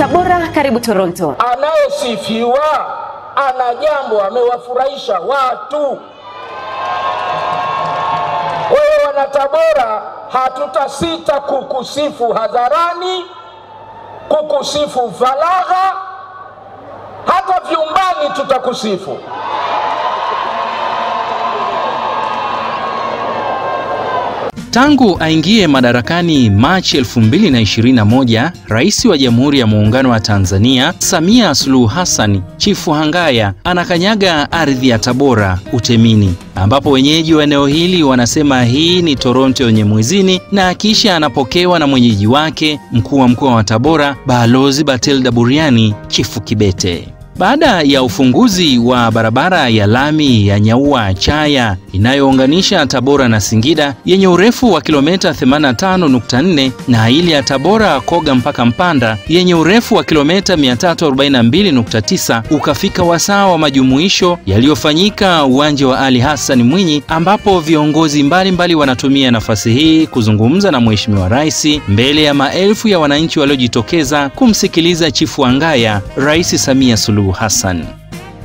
Tabora karibu Toronto. Anayesifiwa ana jambo amewafurahisha watu. Wewe wana Tabora, hatutasita kukusifu hadharani, kukusifu falagha, hata vyumbani tutakusifu. Tangu aingie madarakani Machi 2021, Rais wa Jamhuri ya Muungano wa Tanzania, Samia Suluhu Hassan, Chifu Hangaya, anakanyaga ardhi ya Tabora, Utemini, ambapo wenyeji wa eneo hili wanasema hii ni Toronto yenye mwezini, na kisha anapokewa na mwenyeji wake, mkuu wa mkoa wa Tabora, Balozi Batilda Buriani, Chifu Kibete. Baada ya ufunguzi wa barabara ya lami ya Nyaua Chaya inayounganisha Tabora na Singida yenye urefu wa kilomita 85.4 na ile ya Tabora Koga mpaka Mpanda yenye urefu wa kilomita 342.9, ukafika wasaa wa majumuisho yaliyofanyika uwanja wa Ali Hassan Mwinyi, ambapo viongozi mbalimbali wanatumia nafasi hii kuzungumza na Mheshimiwa Rais mbele ya maelfu ya wananchi waliojitokeza kumsikiliza Chifu Hangaya, Rais Samia Suluhu Hassan.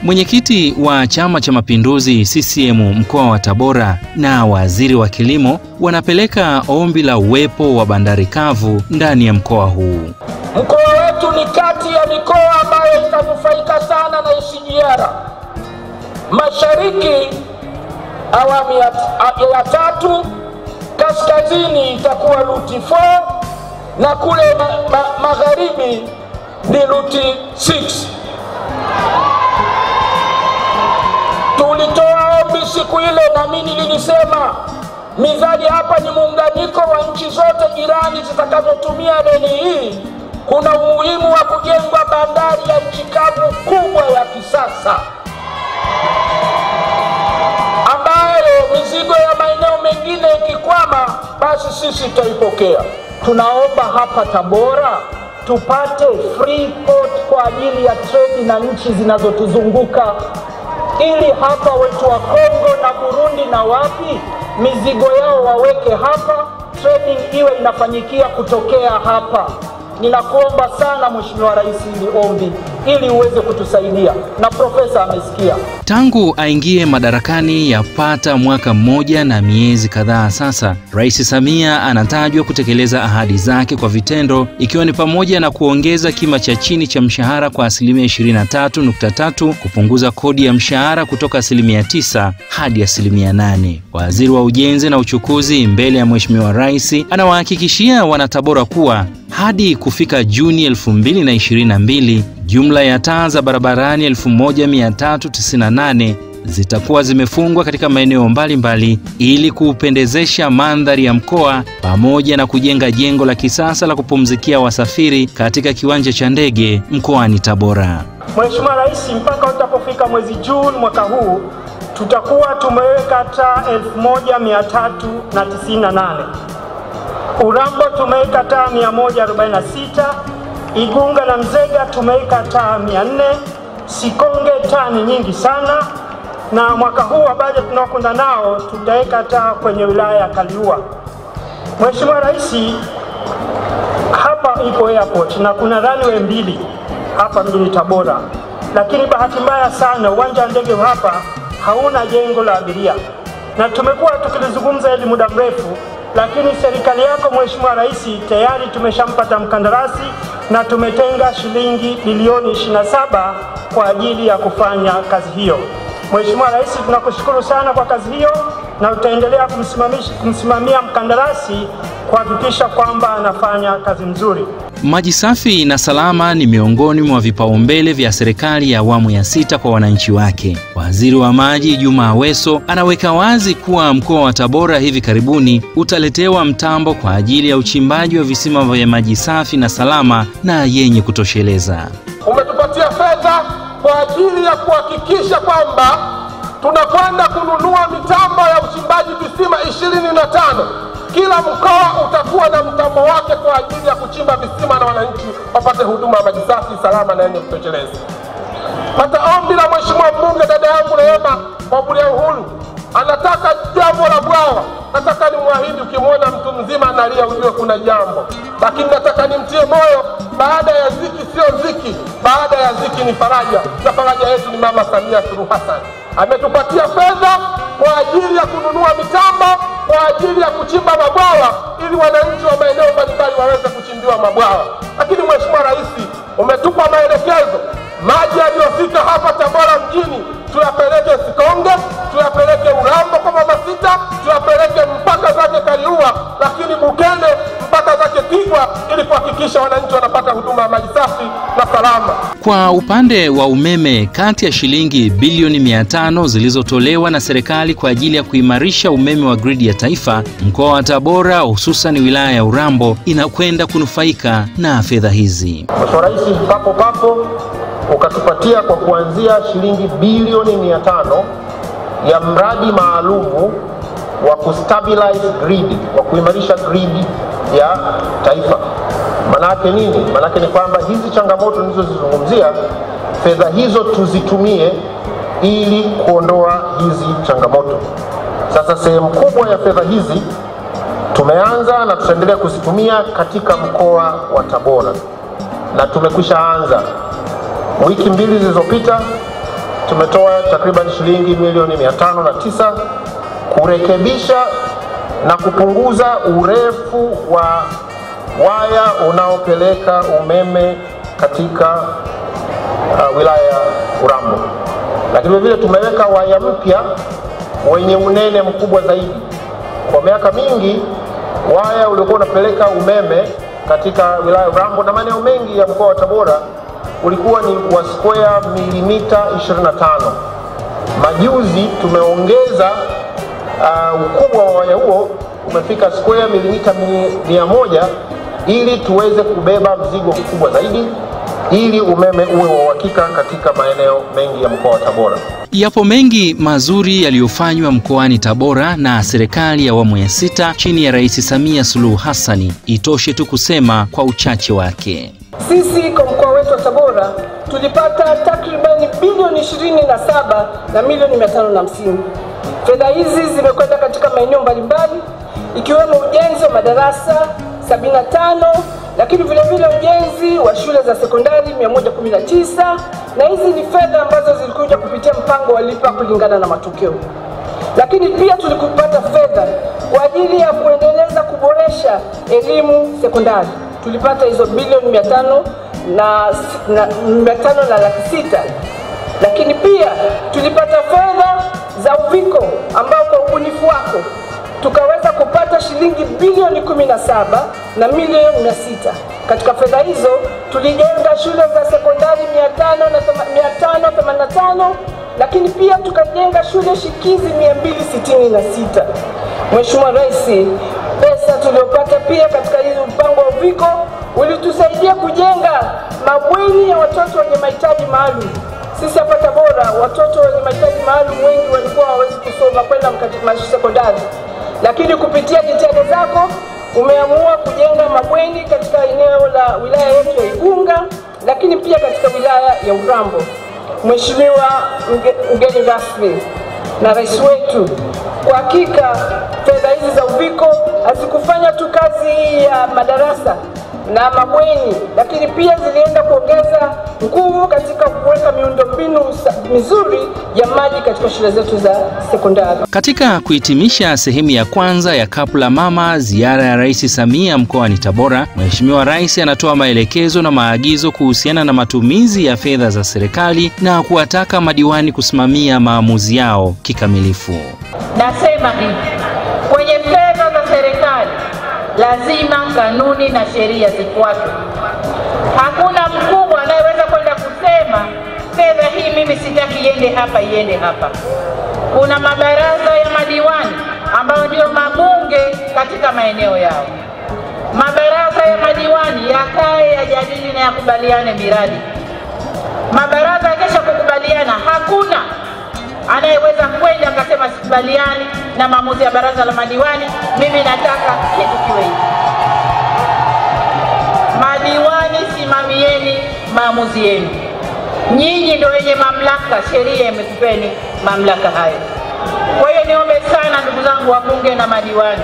Mwenyekiti wa Chama cha Mapinduzi CCM mkoa wa Tabora na waziri wa kilimo wanapeleka ombi la uwepo wa bandari kavu ndani ya mkoa huu. Mkoa wetu ni kati ya mikoa ambayo itanufaika sana na SGR. Mashariki awamu ya tatu, kaskazini itakuwa Ruti 4 na kule magharibi ni Ruti 6. Tulitoa ombi siku ile na mimi nilisema mizani hapa ni muunganiko wa nchi zote jirani zitakazotumia reli hii. Kuna umuhimu wa kujengwa bandari ya nchi kavu kubwa ya kisasa ambayo mizigo ya maeneo mengine ikikwama basi sisi tutaipokea. Tunaomba hapa Tabora tupate free port kwa ajili ya trade na nchi zinazotuzunguka, ili hapa wetu wa Kongo na Burundi na wapi mizigo yao waweke hapa, trading iwe inafanyikia kutokea hapa. Ninakuomba sana Mheshimiwa Rais ili ombi ili uweze kutusaidia, na profesa amesikia. Tangu aingie madarakani yapata mwaka mmoja na miezi kadhaa sasa, Rais Samia anatajwa kutekeleza ahadi zake kwa vitendo, ikiwa ni pamoja na kuongeza kima cha chini cha mshahara kwa 23.3, kupunguza kodi ya mshahara kutoka 9% hadi 8%. Waziri wa Ujenzi na Uchukuzi mbele ya Mheshimiwa Rais anawahakikishia wanatabora kuwa hadi kufika Juni 2022, jumla ya taa za barabarani 1398 zitakuwa zimefungwa katika maeneo mbalimbali ili kupendezesha mandhari ya mkoa, pamoja na kujenga jengo la kisasa la kupumzikia wasafiri katika kiwanja cha ndege mkoani Tabora. Mheshimiwa Rais, mpaka utapofika mwezi Juni mwaka huu tutakuwa tumeweka taa 1398. Urambo tumeweka taa 146, Igunga na Mzega tumeweka taa 400, Sikonge taa ni nyingi sana, na mwaka huu wa bajeti tunaokwenda nao tutaweka taa kwenye wilaya ya Kaliua. Mheshimiwa Rais, hapa ipo airport na kuna runway 2 hapa mjini Tabora, lakini bahati mbaya sana uwanja wa ndege hapa hauna jengo la abiria, na tumekuwa tukilizungumza hili muda mrefu, lakini serikali yako Mheshimiwa Rais tayari tumeshampata mkandarasi na tumetenga shilingi bilioni 27 kwa ajili ya kufanya kazi hiyo. Mheshimiwa Rais, tunakushukuru sana kwa kazi hiyo na utaendelea kumsimamia mkandarasi kuhakikisha kwamba anafanya kazi nzuri. Maji safi na salama ni miongoni mwa vipaumbele vya serikali ya awamu ya 6 kwa wananchi wake. Waziri wa Maji Juma Aweso anaweka wazi kuwa mkoa wa Tabora hivi karibuni utaletewa mtambo kwa ajili ya uchimbaji wa visima vya maji safi na salama na yenye kutosheleza. Umetupatia fedha kwa ajili ya kuhakikisha kwamba tunakwenda kununua mitambo ya uchimbaji visima 25. Kila mkoa utakuwa na mtambo wake kwa ajili ya kuchimba visima na wananchi wapate huduma ya maji safi, salama na yenye kutosheleza. Pata ombi la Mheshimiwa mbunge dada yangu Rehema Mwabulia Uhuru, anataka jambo la bwawa nataka nimwahidi, ukimwona mtu mzima analia ujue kuna jambo. Lakini nataka nimtie moyo, baada ya ziki sio ziki, baada ya ziki ni faraja, na faraja yetu ni Mama Samia Suluhu Hassan. Ametupatia fedha kwa ajili ya kununua mitambo, kwa ajili ya kuchimba mabwawa, ili wananchi wa maeneo mbalimbali waweze kuchimbiwa mabwawa. Lakini Mheshimiwa Rais, umetupa maelekezo, maji yaliyofika hapa Tabora mjini tuyapeleke Sikonge, tuyapeleke Urambo kwa Mama Sita, tuyapeleke mpaka zake Kaliua, lakini Bukene mpaka zake Tigwa, ili kuhakikisha wananchi wanapata huduma ya maji safi na salama. Kwa upande wa umeme, kati ya shilingi bilioni 500 zilizotolewa na serikali kwa ajili ya kuimarisha umeme wa gridi ya taifa, mkoa wa Tabora hususan wilaya ya Urambo inakwenda kunufaika na fedha hizi. Mheshimiwa Rais papo ukatupatia kwa kuanzia shilingi bilioni 500 ya mradi maalumu wa kustabilize grid, wa kuimarisha grid ya taifa. Manake nini? Manake ni kwamba hizi changamoto nilizozizungumzia, fedha hizo tuzitumie ili kuondoa hizi changamoto. Sasa sehemu kubwa ya fedha hizi tumeanza na tutaendelea kuzitumia katika mkoa wa Tabora, na tumekwisha anza. Wiki mbili zilizopita tumetoa takriban shilingi milioni 509 kurekebisha na kupunguza urefu wa waya unaopeleka umeme katika wilaya ya Urambo. Lakini vile tumeweka waya mpya wenye unene mkubwa zaidi. Kwa miaka mingi waya uliokuwa unapeleka umeme katika wilaya ya Urambo na maeneo mengi ya mkoa wa Tabora ulikuwa ni wa square milimita 25. Majuzi tumeongeza ukubwa wa waya huo, umefika square milimita 100, ili tuweze kubeba mzigo mkubwa zaidi, ili umeme uwe wa uhakika katika maeneo mengi ya mkoa wa Tabora. Yapo mengi mazuri yaliyofanywa mkoani Tabora na serikali ya awamu ya 6 chini ya Rais Samia Suluhu Hassan. Itoshe tu kusema kwa uchache wake. Sisi kwa mkoa wetu wa Tabora tulipata takribani bilioni 27 na milioni 550. Fedha hizi zimekwenda katika maeneo mbalimbali, ikiwemo ujenzi wa madarasa 75, lakini vile vile ujenzi wa shule za sekondari 119, na hizi ni fedha ambazo zilikuja kupitia mpango wa lipa kulingana na matokeo. Lakini pia tulikupata fedha kwa ajili ya kuendeleza kuboresha elimu sekondari. Tulipata hizo bilioni 500 na 600. Lakini pia tulipata fedha za uviko ambao kwa ubunifu wako tukaweza kupata shilingi bilioni 17 na milioni 600. Katika fedha hizo tulijenga shule za sekondari 585, lakini pia tukajenga shule shikizi 266. Mheshimiwa Rais, pesa tuliyopata pia katika hii mpango wa uviko ulitusaidia kujenga mabweni ya watoto wenye mahitaji maalum. Sisi hapa Tabora watoto wenye mahitaji maalum wengi walikuwa hawawezi kusoma kwenda katika sekondari, lakini kupitia jitihada zako umeamua kujenga mabweni katika eneo la wilaya yetu ya Igunga, lakini pia katika wilaya ya Urambo. Mheshimiwa mgeni rasmi na rais wetu, kwa hakika fedha hizi za uviko hazikufanya tu kazi ya madarasa na mabweni, lakini pia zilienda kuongeza nguvu katika kuweka miundombinu mizuri ya maji katika shule zetu za sekondari. Katika kuhitimisha sehemu ya kwanza ya Kapu la Mama, ziara ya Rais Samia mkoani Tabora, Mheshimiwa Rais anatoa maelekezo na maagizo kuhusiana na matumizi ya fedha za serikali na kuwataka madiwani kusimamia maamuzi yao kikamilifu. Nasema hivi, kwenye fedha za serikali lazima kanuni na sheria zifuatwe. Hakuna mkubwa anayeweza kwenda kusema fedha hii mimi sitaki iende hapa, iende hapa. Kuna mabaraza ya madiwani ambao ndio mabunge katika maeneo yao. Mabaraza ya madiwani yakae, yajadili na yakubaliane miradi. Mabaraza yakisha kukubaliana, hakuna anayeweza kwenda akasema sikubaliani na maamuzi ya baraza la madiwani, mimi nataka kitu kiwe hivi. Madiwani, simamieni maamuzi yenu. Nyinyi ndio wenye mamlaka, sheria imekupeni mamlaka hayo. Kwa hiyo niombe sana ndugu zangu wabunge na madiwani,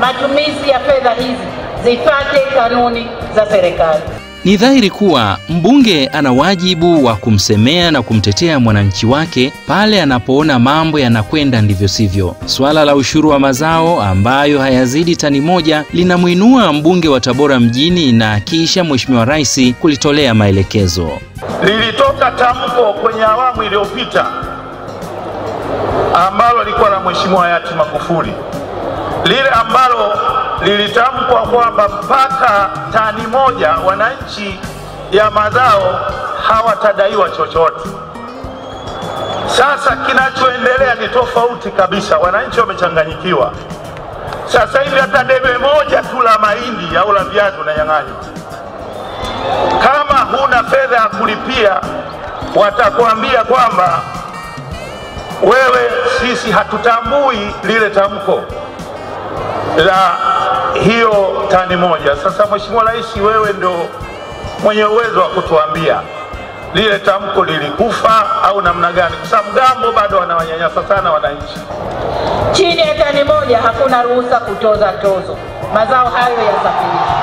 matumizi ya fedha hizi zifuate kanuni za serikali. Ni dhahiri kuwa mbunge ana wajibu wa kumsemea na kumtetea mwananchi wake pale anapoona mambo yanakwenda ndivyo sivyo. Swala la ushuru wa mazao ambayo hayazidi tani moja linamuinua mbunge wa Tabora mjini na kisha Mheshimiwa Rais kulitolea maelekezo. Lilitoka tamko kwenye awamu iliyopita ambalo lilikuwa la Mheshimiwa hayati Magufuli, lile ambalo lilitamkwa kwamba mpaka tani moja wananchi ya mazao hawatadaiwa chochote. Sasa kinachoendelea ni tofauti kabisa, wananchi wamechanganyikiwa. Sasa hivi hata debe moja tu la mahindi au la viazi unanyang'anywa. Kama huna fedha ya kulipia, watakwambia kwamba wewe, sisi hatutambui lile tamko la hiyo tani moja. Sasa Mheshimiwa Rais, wewe ndo mwenye uwezo wa kutuambia lile tamko lilikufa au namna gani, kwa sababu Gambo bado wanawanyanyasa sana wananchi. Chini ya tani moja hakuna ruhusa kutoza tozo, mazao hayo yasafirishwe.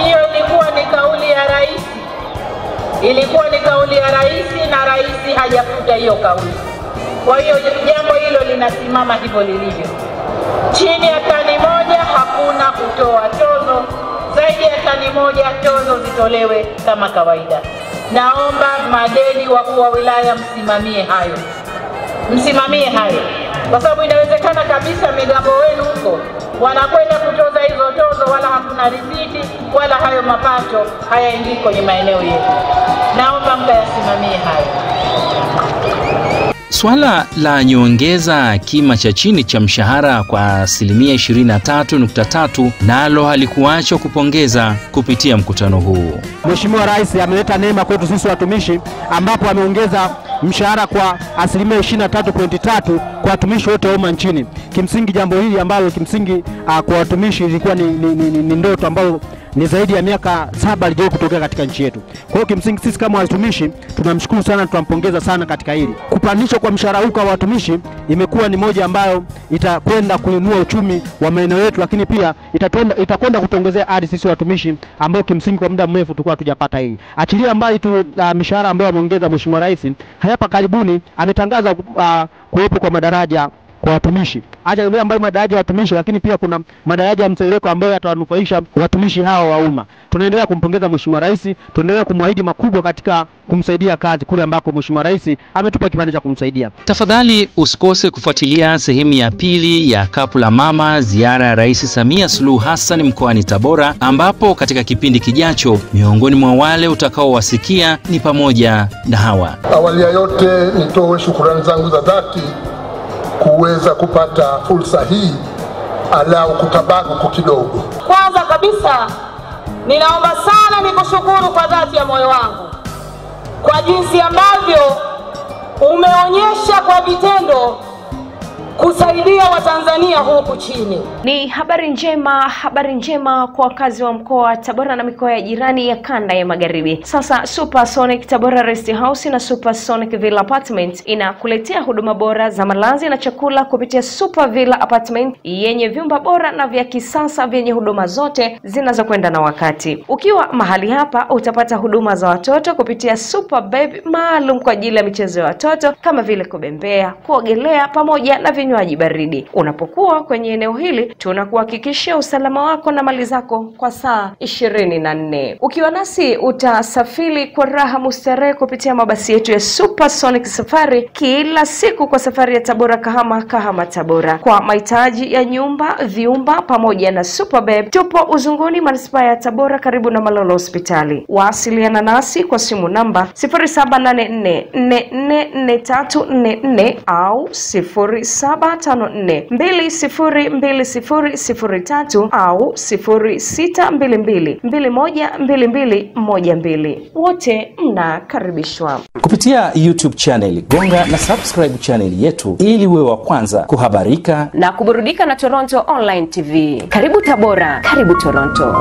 Hiyo ilikuwa ni kauli ya rais, na rais hajafuta hiyo kauli. Kwa hiyo jambo hilo linasimama hivyo lilivyo. Chini ya tani moja hakuna kutoa tozo, zaidi ya tani moja tozo zitolewe kama kawaida. Naomba madeni wakuu wa wilaya msimamie hayo, kwa sababu inawezekana kabisa migambo wenu huko wanakwenda kutoza hizo tozo, wala hakuna risiti, wala hayo mapato hayaingii kwenye maeneo yetu. Naomba mkayasimamie hayo. Swala la nyongeza kima cha chini cha mshahara kwa asilimia 23.3 nalo halikuachwa kupongeza kupitia mkutano huu. Mheshimiwa Rais ameleta neema kwetu sisi watumishi, ambapo ameongeza mshahara kwa asilimia 23.3 kwa watumishi wote wa umma nchini. Kimsingi jambo hili ambalo kimsingi kwa watumishi ilikuwa ni ndoto ambayo ni zaidi ya miaka 7 lijao kutokea katika nchi yetu. Kwa hiyo kimsingi sisi kama watumishi tunamshukuru sana, tunampongeza sana katika hili. Kupandishwa kwa mshahara huu kwa watumishi imekuwa ni moja ambayo itakwenda kuinua uchumi wa maeneo yetu, lakini pia itakwenda kutuongezea ari sisi watumishi ambao kimsingi kwa muda mrefu tulikuwa hatujapata hii. Achilia mbali tu mishahara ambayo ameongeza Mheshimiwa Rais, hapa karibuni ametangaza kuwepo kwa madaraja kwa watumishi. Acha yule ambaye madaraja ya watumishi, lakini pia kuna madaraja ya mseleko ambayo yatawanufaisha watumishi hao wa umma. Tunaendelea kumpongeza Mheshimiwa Rais, tunaendelea kumwahidi makubwa katika kumsaidia kazi kule ambako Mheshimiwa Rais ametupa kipande cha kumsaidia. Tafadhali usikose kufuatilia sehemu ya pili ya Kapu la Mama, ziara ya Rais Samia Suluhu Hassan mkoani Tabora, ambapo katika kipindi kijacho miongoni mwa wale utakaowasikia ni pamoja na hawa. Awali ya yote nitoe shukrani zangu za dhati kuweza kupata fursa hii alau kutabaruku kidogo. Kwanza kabisa ninaomba sana nikushukuru kwa dhati ya moyo wangu kwa jinsi ambavyo umeonyesha kwa vitendo kusaidia Watanzania huku chini. Ni habari njema kwa wakazi wa mkoa wa Tabora na mikoa ya jirani ya kanda ya Magharibi. Sasa Supersonic Tabora Rest House na Supersonic Villa Apartment inakuletea huduma bora za malazi na chakula kupitia Super Villa Apartment yenye vyumba bora na vya kisasa vyenye huduma zote zinazokwenda na wakati. Ukiwa mahali hapa utapata huduma za watoto kupitia Super Baby maalum kwa ajili ya michezo ya watoto kama vile kubembea, kuogelea pamoja na vinywaji baridi. Unapokuwa kwenye eneo hili tunakuhakikishia usalama wako na mali zako kwa saa 24. Ukiwa nasi utasafiri kwa raha mustarehe kupitia mabasi yetu ya Supersonic Safari kila siku kwa safari ya Tabora Kahama Tabora. Kwa mahitaji ya nyumba, viumba pamoja na Superbeb, tupo Uzunguni manispaa ya Tabora karibu na Malolo Hospitali. Wasiliana nasi kwa simu namba 0784444344 au 0754202003 au 0622212212. Wote mnakaribishwa. Kupitia YouTube channel, gonga na subscribe channel yetu ili uwe wa kwanza kuhabarika na kuburudika na Toronto Online TV. Karibu Tabora, karibu Toronto.